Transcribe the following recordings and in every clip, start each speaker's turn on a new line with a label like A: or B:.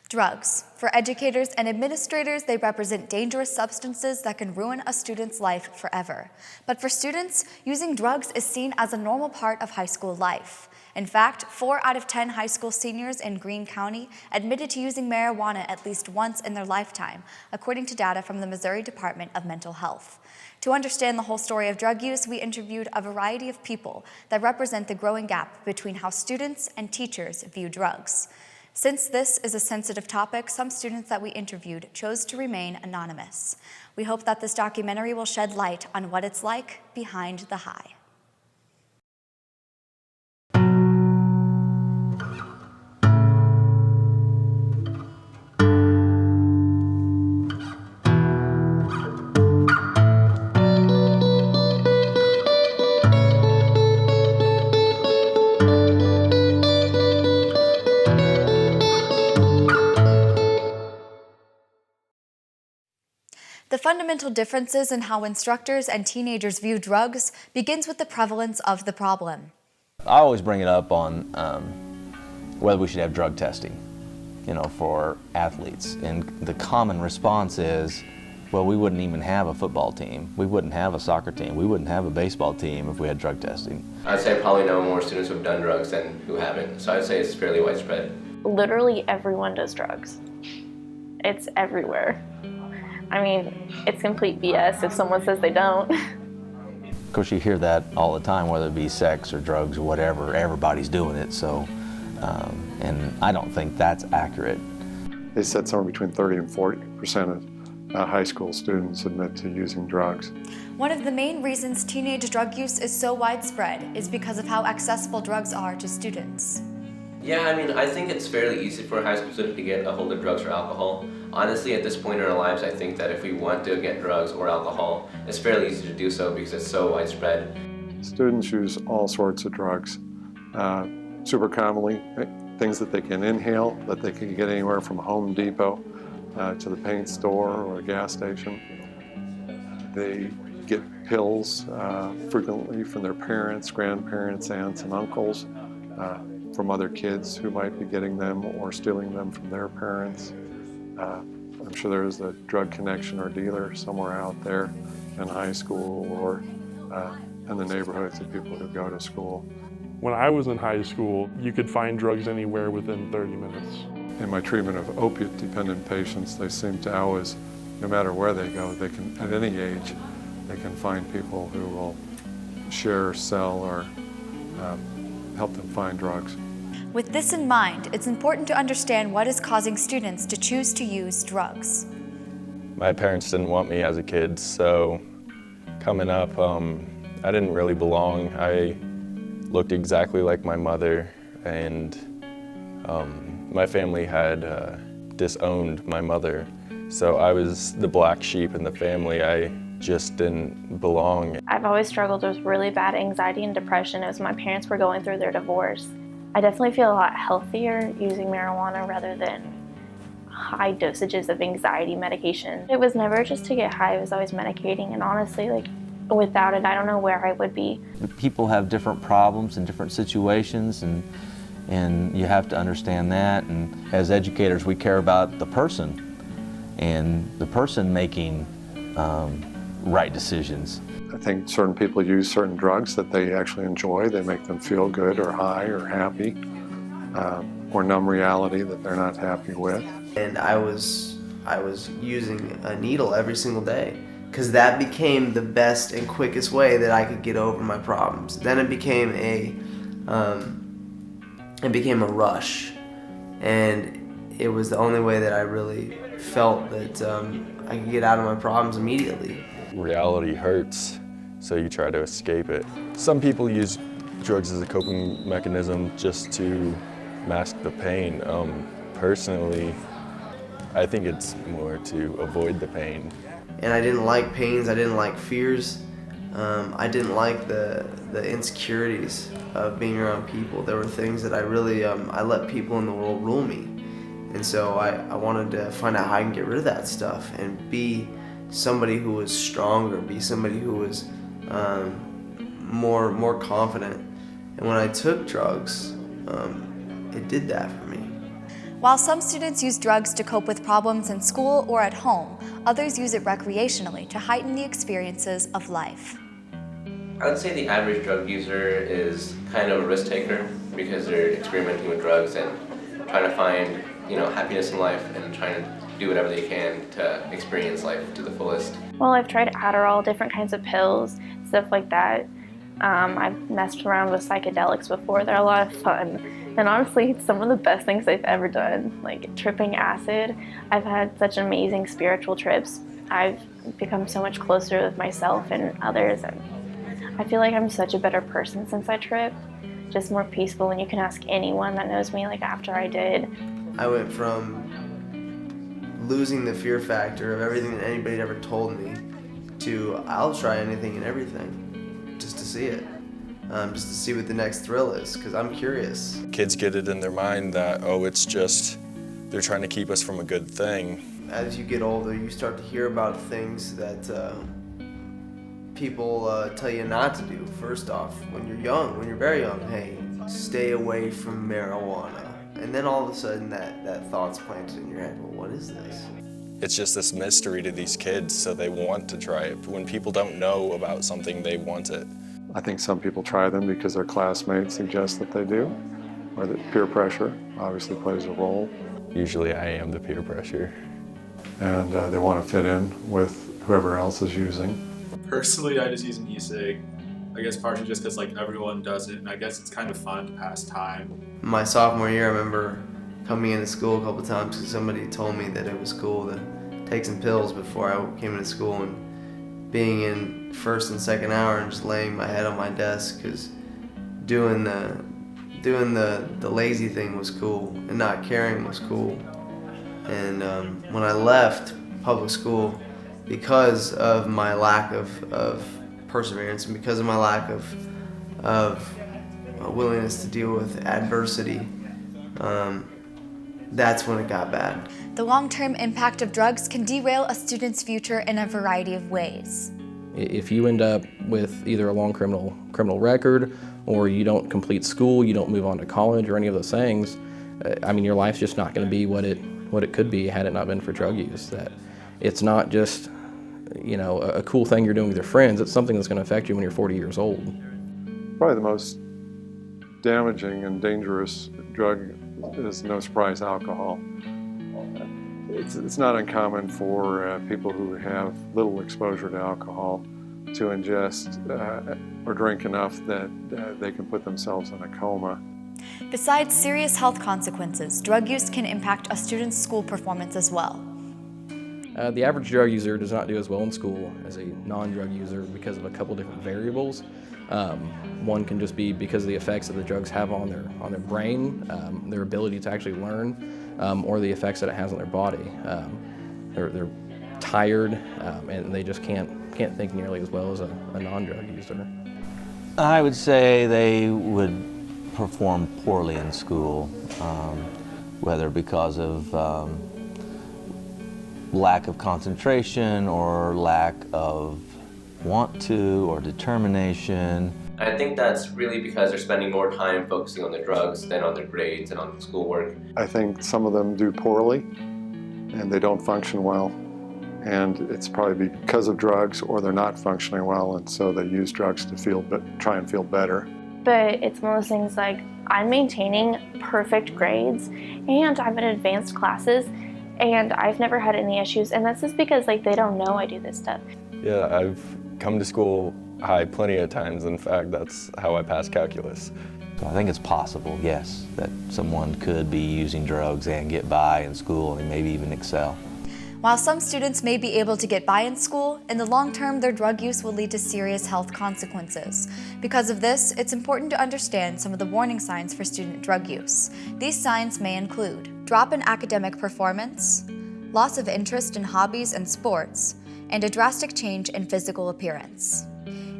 A: Drugs. For educators and administrators, they represent dangerous substances that can ruin a student's life forever. But for students, using drugs is seen as a normal part of high school life. In fact, 4 out of 10 high school seniors in Greene County admitted to using marijuana at least once in their lifetime, according to data from the Missouri Department of Mental Health. To understand the whole story of drug use, we interviewed a variety of people that represent the growing gap between how students and teachers view drugs. Since this is a sensitive topic, some students that we interviewed chose to remain anonymous. We hope that this documentary will shed light on what it's like behind the high. The fundamental differences in how instructors and teenagers view drugs begins with the prevalence of the problem.
B: I always bring it up on whether we should have drug testing, for athletes. And the common response is, well, we wouldn't even have a football team. We wouldn't have a soccer team. We wouldn't have a baseball team if we had drug testing.
C: I'd say I probably know more students who have done drugs than who haven't. So I'd say it's fairly widespread.
D: Literally everyone does drugs. It's everywhere. I mean, it's complete BS if someone says they don't.
B: Of course, you hear that all the time, whether it be sex or drugs or whatever, everybody's doing it, so, and I don't think that's accurate.
E: They said somewhere between 30 and 40% of high school students admit to using drugs.
A: One of the main reasons teenage drug use is so widespread is because of how accessible drugs are to students.
C: Yeah, I think it's fairly easy for a high school student to get a hold of drugs or alcohol. Honestly, at this point in our lives, I think that if we want to get drugs or alcohol, it's fairly easy to do so because it's so widespread.
E: Students use all sorts of drugs. Super commonly, things that they can inhale, that they can get anywhere from Home Depot to the paint store or a gas station. They get pills frequently from their parents, grandparents, aunts, and uncles, from other kids who might be getting them or stealing them from their parents. I'm sure there is a drug connection or dealer somewhere out there in high school or in the neighborhoods of people who go to school.
F: When I was in high school, you could find drugs anywhere within 30 minutes.
E: In my treatment of opiate-dependent patients, they seem to always, no matter where they go, they can, at any age, they can find people who will share, sell, or help them find drugs.
A: With this in mind, it's important to understand what is causing students to choose to use drugs.
G: My parents didn't want me as a kid, so coming up, I didn't really belong. I looked exactly like my mother, and my family had disowned my mother. So I was the black sheep in the family. I just didn't belong.
D: I've always struggled with really bad anxiety and depression as my parents were going through their divorce. I definitely feel a lot healthier using marijuana rather than high dosages of anxiety medication. It was never just to get high, it was always medicating, and honestly, without it, I don't know where I would be.
B: People have different problems in different situations, and you have to understand that. And as educators, we care about the person and the person making right decisions.
E: I think certain people use certain drugs that they actually enjoy. They make them feel good or high or happy, or numb reality that they're not happy with.
H: And I was using a needle every single day because that became the best and quickest way that I could get over my problems. Then it became a rush, and it was the only way that I really felt that I could get out of my problems immediately.
G: Reality hurts, so you try to escape it. Some people use drugs as a coping mechanism just to mask the pain. Personally, I think it's more to avoid the pain.
H: And I didn't like pains, I didn't like fears. I didn't like the insecurities of being around people. There were things that I really, I let people in the world rule me. And so I wanted to find out how I can get rid of that stuff and be somebody who was stronger, be somebody who was more confident. And when I took drugs, it did that for me.
A: While some students use drugs to cope with problems in school or at home, others use it recreationally to heighten the experiences of life.
C: I would say the average drug user is kind of a risk taker because they're experimenting with drugs and trying to find, happiness in life and trying to do whatever they can to experience life to the fullest.
D: Well, I've tried Adderall, different kinds of pills, stuff like that. I've messed around with psychedelics before. They're a lot of fun. And honestly, it's some of the best things I've ever done, like tripping acid. I've had such amazing spiritual trips. I've become so much closer with myself and others, and I feel like I'm such a better person since I tripped. Just more peaceful, and you can ask anyone that knows me, like after I did.
H: I went from losing the fear factor of everything that anybody had ever told me to I'll try anything and everything just to see it. Just to see what the next thrill is, because I'm curious.
G: Kids get it in their mind that, it's just, they're trying to keep us from a good thing.
H: As you get older, you start to hear about things that people tell you not to do. First off, when you're very young, hey, stay away from marijuana. And then all of a sudden that thought's planted in your head, well, what is this?
G: It's just this mystery to these kids, so they want to try it. When people don't know about something, they want it.
E: I think some people try them because their classmates suggest that they do, or that peer pressure obviously plays a role.
G: Usually I am the peer pressure.
E: And they want to fit in with whoever else is using.
I: Personally, I just use an e-cig. I guess partially just because everyone does it, and I guess it's kind of fun to pass time.
H: My sophomore year, I remember coming into school a couple times because somebody told me that it was cool to take some pills before I came into school, and being in first and second hour and just laying my head on my desk because doing the lazy thing was cool and not caring was cool. And when I left public school, because of my lack of perseverance and because of my lack of willingness to deal with adversity, that's when it got bad.
A: The long-term impact of drugs can derail a student's future in a variety of ways.
J: If you end up with either a long criminal record, or you don't complete school, you don't move on to college or any of those things, your life's just not going to be what it could be had it not been for drug use. That it's not just a cool thing you're doing with your friends. It's something that's going to affect you when you're 40 years old.
E: Probably the most damaging and dangerous drug is, no surprise, alcohol. It's not uncommon for people who have little exposure to alcohol to ingest or drink enough that they can put themselves in a coma.
A: Besides serious health consequences, drug use can impact a student's school performance as well.
J: The average drug user does not do as well in school as a non-drug user because of a couple different variables. One can just be because of the effects that the drugs have on their brain, their ability to actually learn, or the effects that it has on their body. They're tired, and they just can't think nearly as well as a non-drug user.
B: I would say they would perform poorly in school, whether because of lack of concentration or lack of want to or determination.
C: I think that's really because they're spending more time focusing on the drugs than on their grades and on schoolwork.
E: I think some of them do poorly and they don't function well, and it's probably because of drugs, or they're not functioning well and so they use drugs to try and feel better.
D: But it's one of those things like I'm maintaining perfect grades and I'm in advanced classes and I've never had any issues, and that's just because they don't know I do this stuff.
G: Yeah, I've come to school high plenty of times. In fact, that's how I passed calculus.
B: So I think it's possible, yes, that someone could be using drugs and get by in school and maybe even excel.
A: While some students may be able to get by in school, in the long term, their drug use will lead to serious health consequences. Because of this, it's important to understand some of the warning signs for student drug use. These signs may include drop in academic performance, loss of interest in hobbies and sports, and a drastic change in physical appearance.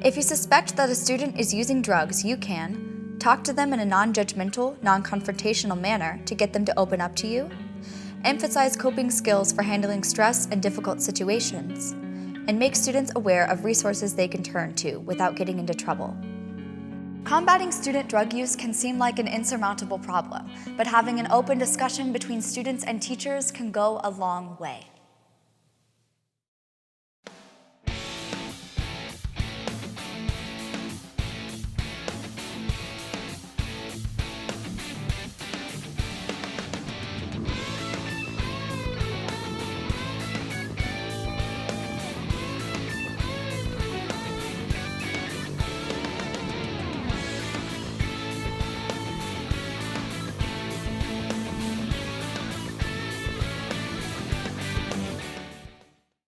A: If you suspect that a student is using drugs, you can talk to them in a non-judgmental, non-confrontational manner to get them to open up to you, emphasize coping skills for handling stress and difficult situations, and make students aware of resources they can turn to without getting into trouble. Combating student drug use can seem like an insurmountable problem, but having an open discussion between students and teachers can go a long way.